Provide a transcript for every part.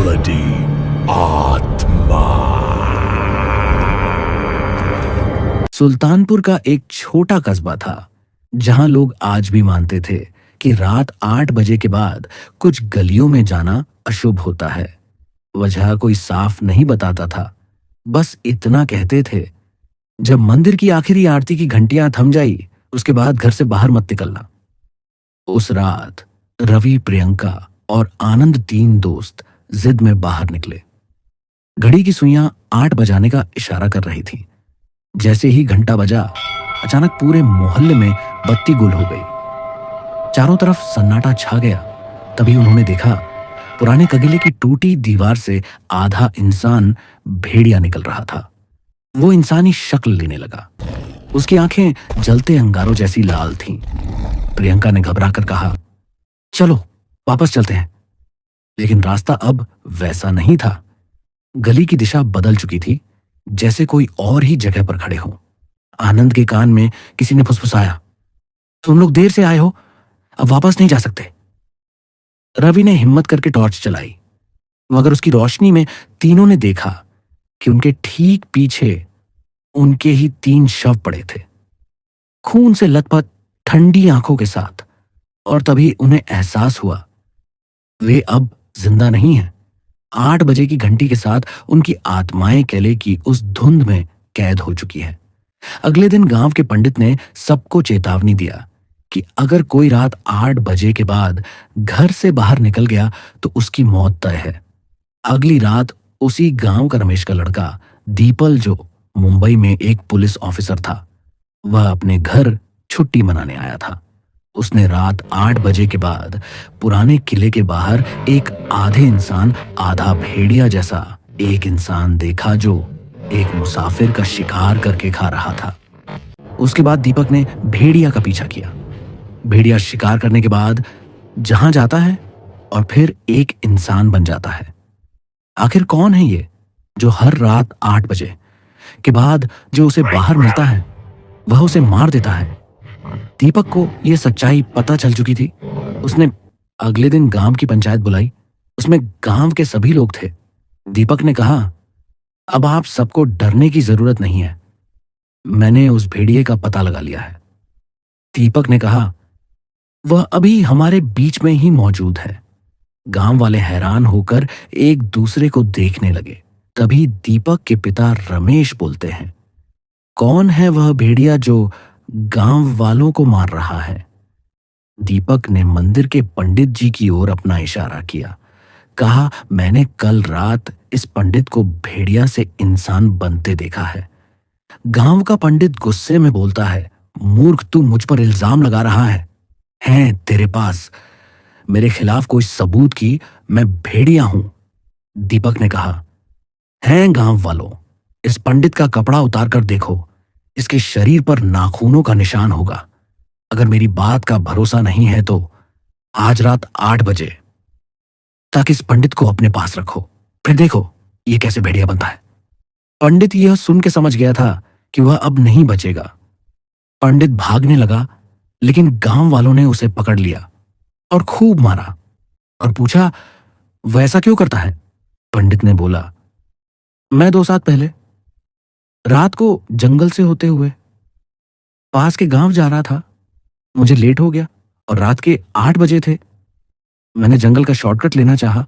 Melody आत्मा। सुल्तानपुर का एक छोटा कस्बा था जहां लोग आज भी मानते थे कि रात 8 बजे के बाद कुछ गलियों में जाना अशुभ होता है। वजह कोई साफ नहीं बताता था, बस इतना कहते थे, जब मंदिर की आखिरी आरती की घंटियां थम जाई उसके बाद घर से बाहर मत निकलना। उस रात रवि, प्रियंका और आनंद, 3 दोस्त जिद में बाहर निकले। घड़ी की सुइयां 8 बजाने का इशारा कर रही थी। जैसे ही घंटा बजा, अचानक पूरे मोहल्ले में बत्ती गुल हो गई। चारों तरफ सन्नाटा छा गया। तभी उन्होंने देखा, पुराने कगीले की टूटी दीवार से आधा इंसान भेड़िया निकल रहा था। वो इंसानी शक्ल लेने लगा। उसकी आंखें जलते अंगारों जैसी लाल थीं। प्रियंका ने घबरा कर कहा, चलो वापस चलते हैं। लेकिन रास्ता अब वैसा नहीं था। गली की दिशा बदल चुकी थी, जैसे कोई और ही जगह पर खड़े हों। आनंद के कान में किसी ने फुसफुसाया, तुम लोग देर से आए हो, अब वापस नहीं जा सकते। रवि ने हिम्मत करके टॉर्च चलाई, मगर उसकी रोशनी में तीनों ने देखा कि उनके ठीक पीछे उनके ही 3 शव पड़े थे, खून से लथपथ, ठंडी आंखों के साथ। और तभी उन्हें एहसास हुआ, वे अब जिंदा नहीं हैं। 8 बजे की घंटी के साथ उनकी आत्माएं किले की उस धुंध में कैद हो चुकी है। अगले दिन गांव के पंडित ने सबको चेतावनी दिया कि अगर कोई रात 8 बजे के बाद घर से बाहर निकल गया तो उसकी मौत तय है। अगली रात उसी गांव का रमेश का लड़का दीपल, जो मुंबई में एक पुलिस ऑफिसर था, वह अपने घर छुट्टी मनाने आया था। उसने रात 8 बजे के बाद पुराने किले के बाहर एक आधे इंसान आधा भेड़िया जैसा एक इंसान देखा, जो एक मुसाफिर का शिकार करके खा रहा था। उसके बाद दीपक ने भेड़िया का पीछा किया। भेड़िया शिकार करने के बाद जहां जाता है और फिर एक इंसान बन जाता है। आखिर कौन है ये जो हर रात 8 बजे के बाद जो उसे बाहर मिलता है वह उसे मार देता है? दीपक को यह सच्चाई पता चल चुकी थी। उसने अगले दिन गांव की पंचायत बुलाई। उसमें गांव के सभी लोग थे। दीपक ने कहा, अब आप सबको डरने की जरूरत नहीं है, मैंने उस भेड़िए का पता लगा लिया है। दीपक ने कहा, वह अभी हमारे बीच में ही मौजूद है। गांव वाले हैरान होकर एक दूसरे को देखने लगे। तभी दीपक के पिता रमेश बोलते हैं, कौन है वह भेड़िया जो गांव वालों को मार रहा है? दीपक ने मंदिर के पंडित जी की ओर अपना इशारा किया। कहा, मैंने कल रात इस पंडित को भेड़िया से इंसान बनते देखा है। गांव का पंडित गुस्से में बोलता है, मूर्ख, तू मुझ पर इल्जाम लगा रहा है? हैं तेरे पास मेरे खिलाफ कोई सबूत कि मैं भेड़िया हूं? दीपक ने कहा, हैं गांव वालों, इस पंडित का कपड़ा उतार कर देखो, इसके शरीर पर नाखूनों का निशान होगा। अगर मेरी बात का भरोसा नहीं है तो आज रात 8 बजे तक इस पंडित को अपने पास रखो, फिर देखो ये कैसे भेड़िया बनता है। पंडित यह सुन के समझ गया था कि वह अब नहीं बचेगा। पंडित भागने लगा, लेकिन गांव वालों ने उसे पकड़ लिया और खूब मारा और पूछा, वह ऐसा क्यों करता है? पंडित ने बोला, मैं 2 साल पहले रात को जंगल से होते हुए पास के गांव जा रहा था। मुझे लेट हो गया और रात के 8 बजे थे। मैंने जंगल का शॉर्टकट लेना चाहा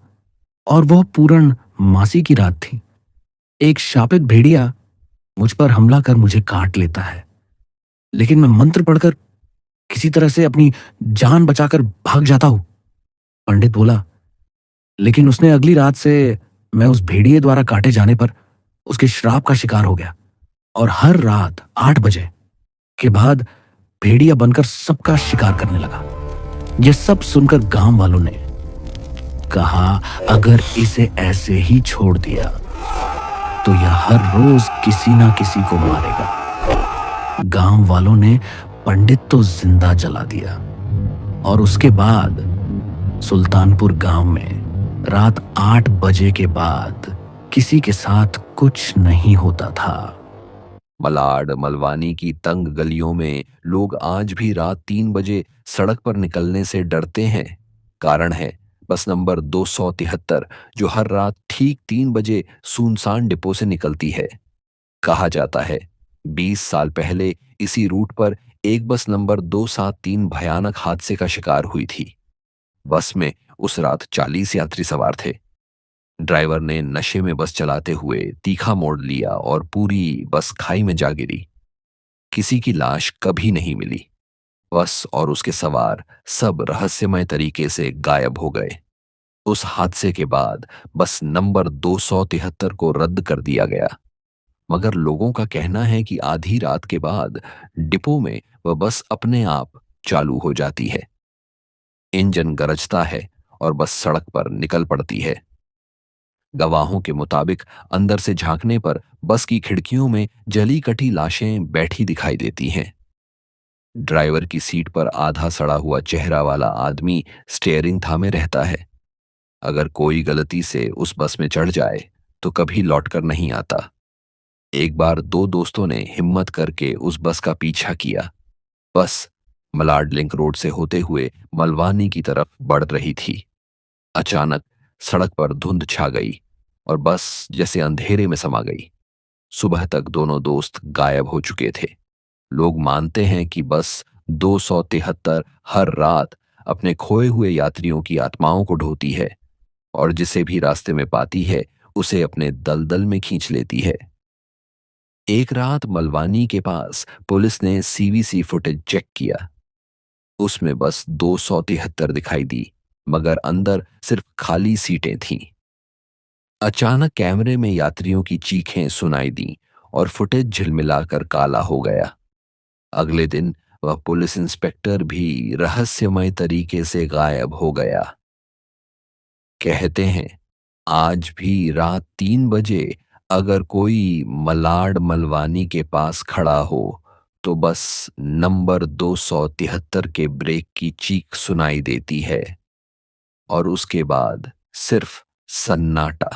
और वह पूर्ण मासी की रात थी। एक शापित भेड़िया मुझ पर हमला कर मुझे काट लेता है, लेकिन मैं मंत्र पढ़कर किसी तरह से अपनी जान बचाकर भाग जाता हूं। पंडित बोला, लेकिन उसने अगली रात से मैं उस भेड़िए द्वारा काटे जाने पर उसके श्राप का शिकार हो गया और हर रात 8 बजे के बाद भेड़िया बनकर सबका शिकार करने लगा। यह सब सुनकर गांव वालों ने कहा, अगर इसे ऐसे ही छोड़ दिया तो यह हर रोज किसी ना किसी को मारेगा। गांव वालों ने पंडित तो जिंदा जला दिया और उसके बाद सुल्तानपुर गांव में रात 8 बजे के बाद किसी के साथ कुछ नहीं होता था। मलाड मलवानी की तंग गलियों में लोग आज भी रात 3 बजे सड़क पर निकलने से डरते हैं। कारण है बस नंबर 273 जो हर रात ठीक 3 बजे सुनसान डिपो से निकलती है। कहा जाता है 20 साल पहले इसी रूट पर एक बस नंबर 273 भयानक हादसे का शिकार हुई थी। बस में उस रात 40 यात्री सवार थे। ड्राइवर ने नशे में बस चलाते हुए तीखा मोड़ लिया और पूरी बस खाई में जा गिरी। किसी की लाश कभी नहीं मिली। बस और उसके सवार सब रहस्यमय तरीके से गायब हो गए। उस हादसे के बाद बस नंबर 273 को रद्द कर दिया गया। मगर लोगों का कहना है कि आधी रात के बाद डिपो में वह बस अपने आप चालू हो जाती है। इंजन गरजता है और बस सड़क पर निकल पड़ती है। गवाहों के मुताबिक अंदर से झांकने पर बस की खिड़कियों में जली कटी लाशें बैठी दिखाई देती हैं। ड्राइवर की सीट पर आधा सड़ा हुआ चेहरा वाला आदमी स्टीयरिंग थामे रहता है। अगर कोई गलती से उस बस में चढ़ जाए तो कभी लौटकर नहीं आता। एक बार दो दोस्तों ने हिम्मत करके उस बस का पीछा किया। बस मलाड लिंक रोड से होते हुए मलवानी की तरफ बढ़ रही थी। अचानक सड़क पर धुंध छा गई और बस जैसे अंधेरे में समा गई। सुबह तक दोनों दोस्त गायब हो चुके थे। लोग मानते हैं कि बस 273 हर रात अपने खोए हुए यात्रियों की आत्माओं को ढोती है और जिसे भी रास्ते में पाती है उसे अपने दलदल में खींच लेती है। एक रात मलवानी के पास पुलिस ने सीवीसी फुटेज चेक किया। उसमें बस 273 दिखाई दी, मगर अंदर सिर्फ खाली सीटें थीं। अचानक कैमरे में यात्रियों की चीखें सुनाई दी और फुटेज झिलमिलाकर काला हो गया। अगले दिन वह पुलिस इंस्पेक्टर भी रहस्यमय तरीके से गायब हो गया। कहते हैं आज भी रात 3 बजे अगर कोई मलाड मलवानी के पास खड़ा हो तो बस नंबर 273 के ब्रेक की चीख सुनाई देती है और उसके बाद सिर्फ सन्नाटा।